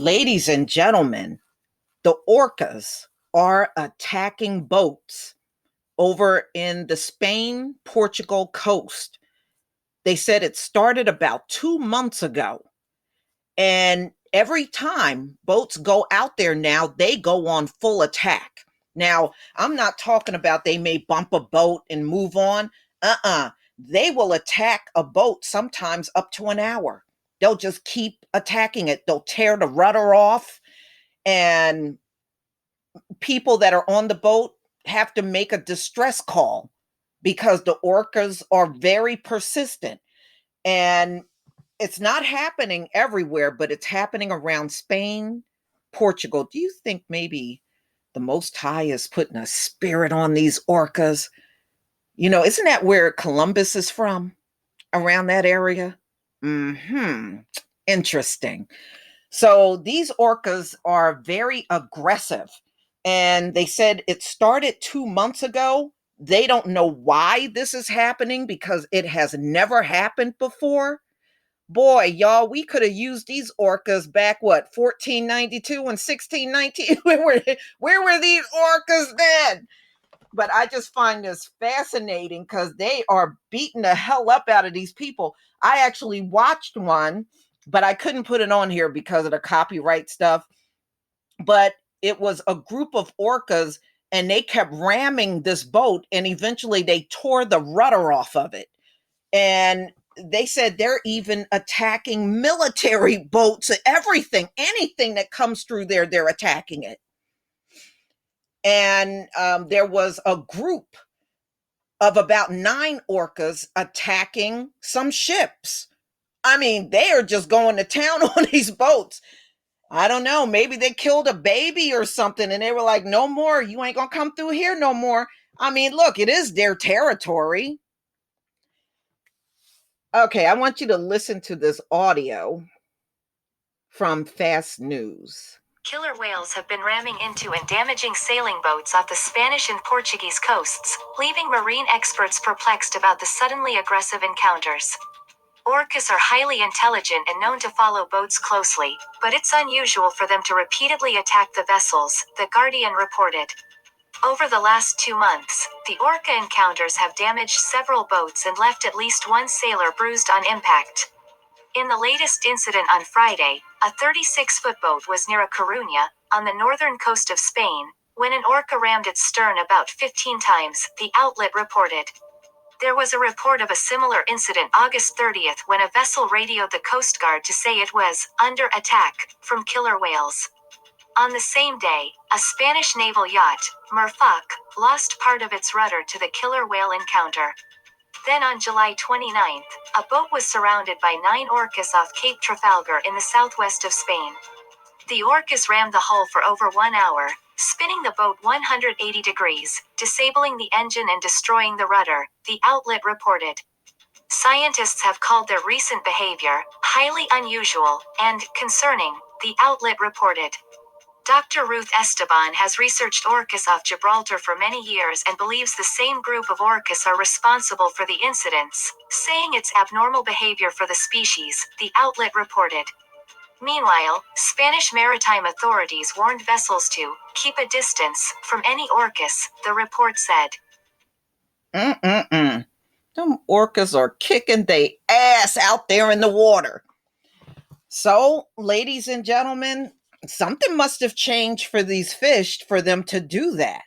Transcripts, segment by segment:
Ladies and gentlemen, the orcas are attacking boats over in the Spain Portugal coast. They said it started about 2 months ago. And every time boats go out there now, they go on full attack. Now, I'm not talking about they may bump a boat and move on. They will attack a boat sometimes up to an hour. They'll just keep attacking it. They'll tear the rudder off, and people that are on the boat have to make a distress call because the orcas are very persistent. And it's not happening everywhere, but it's happening around Spain, Portugal. Do you think maybe the Most High is putting a spirit on these orcas? Isn't that where Columbus is from? Around that area? Interesting. So these orcas are very aggressive. And they said it started 2 months ago. They don't know why this is happening because it has never happened before. Boy, y'all, we could have used these orcas back, 1492 and 1619. Where were these orcas then? But I just find this fascinating because they are beating the hell up out of these people. I actually watched one, but I couldn't put it on here because of the copyright stuff. But it was a group of orcas and they kept ramming this boat, and eventually they tore the rudder off of it. And they said they're even attacking military boats, everything, anything that comes through there, they're attacking it. And there was a group of about 9 orcas attacking some ships. I mean, they are just going to town on these boats. I don't know, maybe they killed a baby or something and they were like, no more, you ain't gonna come through here no more. I mean, look, it is their territory. Okay, I want you to listen to this audio from Fast News. Killer whales have been ramming into and damaging sailing boats off the Spanish and Portuguese coasts, leaving marine experts perplexed about the suddenly aggressive encounters. Orcas are highly intelligent and known to follow boats closely, but it's unusual for them to repeatedly attack the vessels, The Guardian reported. Over the last 2 months, the orca encounters have damaged several boats and left at least one sailor bruised on impact. In the latest incident on Friday, a 36-foot boat was near A Coruña, on the northern coast of Spain, when an orca rammed its stern about 15 times, the outlet reported. There was a report of a similar incident August 30th when a vessel radioed the Coast Guard to say it was under attack from killer whales. On the same day, a Spanish naval yacht, Merfuck, lost part of its rudder to the killer whale encounter. Then on July 29th, a boat was surrounded by 9 orcas off Cape Trafalgar in the southwest of Spain. The orcas rammed the hull for over 1 hour, spinning the boat 180 degrees, disabling the engine and destroying the rudder, the outlet reported. Scientists have called their recent behavior highly unusual and concerning, the outlet reported. Dr. Ruth Esteban has researched orcas off Gibraltar for many years and believes the same group of orcas are responsible for the incidents, saying it's abnormal behavior for the species, the outlet reported. Meanwhile, Spanish maritime authorities warned vessels to keep a distance from any orcas, the report said. Them orcas are kicking they ass out there in the water. So, ladies and gentlemen, something must have changed for these fish for them to do that.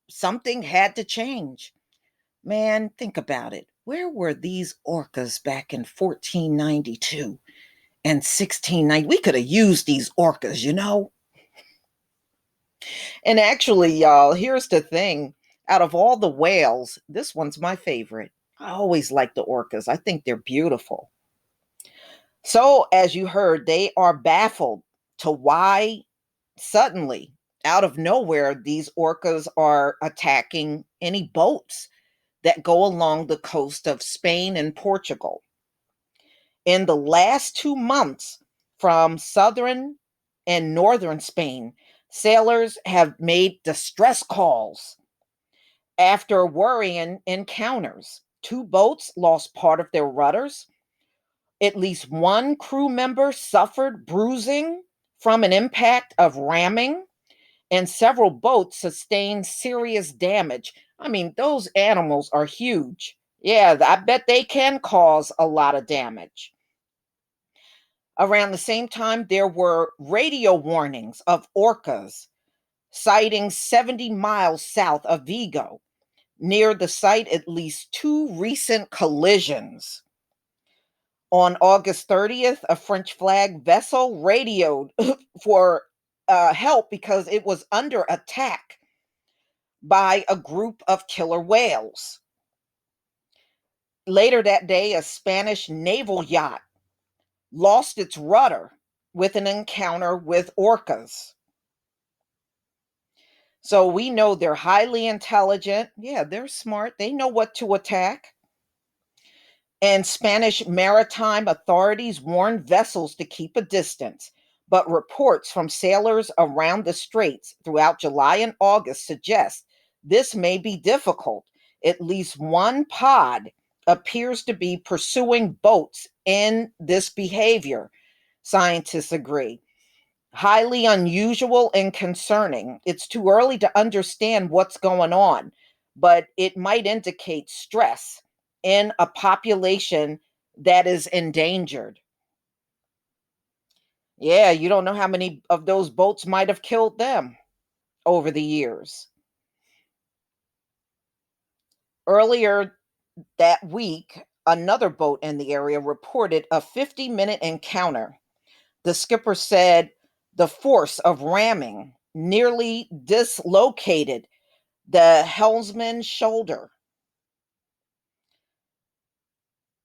Something had to change. Man, think about it. Where were these orcas back in 1492 and 1690? We could have used these orcas. And actually, y'all, here's the thing. Out of all the whales, this one's my favorite. I always like the orcas. I think they're beautiful. So, as you heard, they are baffled to why suddenly, out of nowhere, these orcas are attacking any boats that go along the coast of Spain and Portugal. In the last 2 months, from southern and northern Spain, sailors have made distress calls after worrying encounters. 2 boats lost part of their rudders. At least one crew member suffered bruising from an impact of ramming, and several boats sustained serious damage. I mean, those animals are huge. Yeah, I bet they can cause a lot of damage. Around the same time, there were radio warnings of orcas sighting 70 miles south of Vigo. Near the site, at least two recent collisions. On August 30th, a French flag vessel radioed for help because it was under attack by a group of killer whales. Later that day, a Spanish naval yacht lost its rudder with an encounter with orcas. So we know they're highly intelligent. Yeah, they're smart. They know what to attack. And Spanish maritime authorities warned vessels to keep a distance. But reports from sailors around the straits throughout July and August suggest this may be difficult. At least one pod appears to be pursuing boats in this behavior, scientists agree. Highly unusual and concerning. It's too early to understand what's going on, but it might indicate stress in a population that is endangered. Yeah, you don't know how many of those boats might have killed them over the years. Earlier that week, another boat in the area reported a 50-minute encounter. The skipper said the force of ramming nearly dislocated the helmsman's shoulder.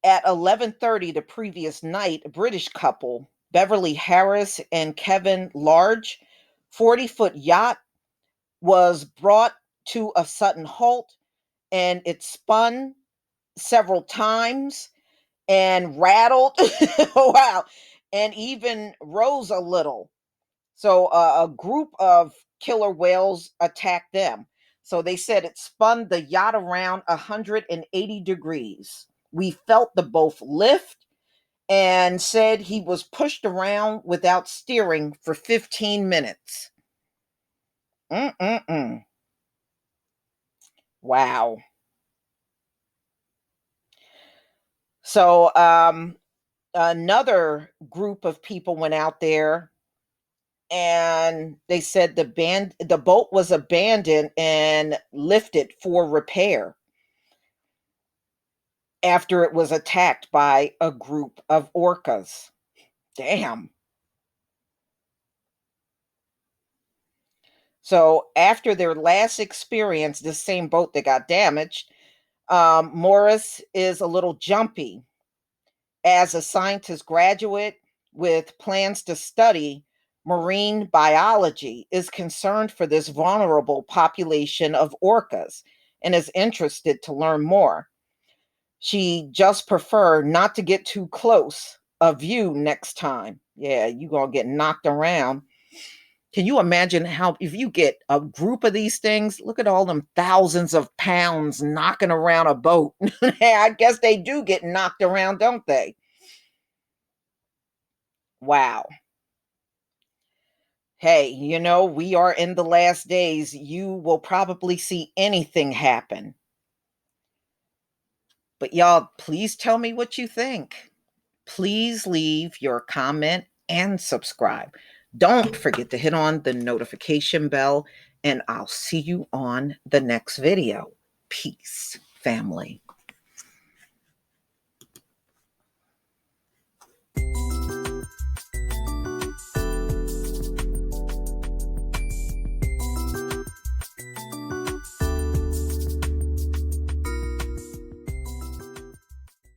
At 11:30 the previous night, a British couple, Beverly Harris and Kevin Large, 40-foot yacht was brought to a sudden halt, and it spun several times and rattled. Wow. And even rose a little. So a group of killer whales attacked them. So they said it spun the yacht around 180 degrees. We felt the boat lift and said he was pushed around without steering for 15 minutes. Mm-mm-mm. Wow. So another group of people went out there, and they said the boat was abandoned and lifted for repair after it was attacked by a group of orcas. Damn. So after their last experience, this same boat that got damaged, Morris is a little jumpy. As a scientist graduate with plans to study marine biology, is concerned for this vulnerable population of orcas and is interested to learn more. She just prefer not to get too close of you next time. Yeah, you gonna get knocked around. Can you imagine how if you get a group of these things, look at all them thousands of pounds knocking around a boat. I guess they do get knocked around, don't they? Wow. Hey, we are in the last days. You will probably see anything happen. But y'all, please tell me what you think. Please leave your comment and subscribe. Don't forget to hit on the notification bell, and I'll see you on the next video. Peace, family.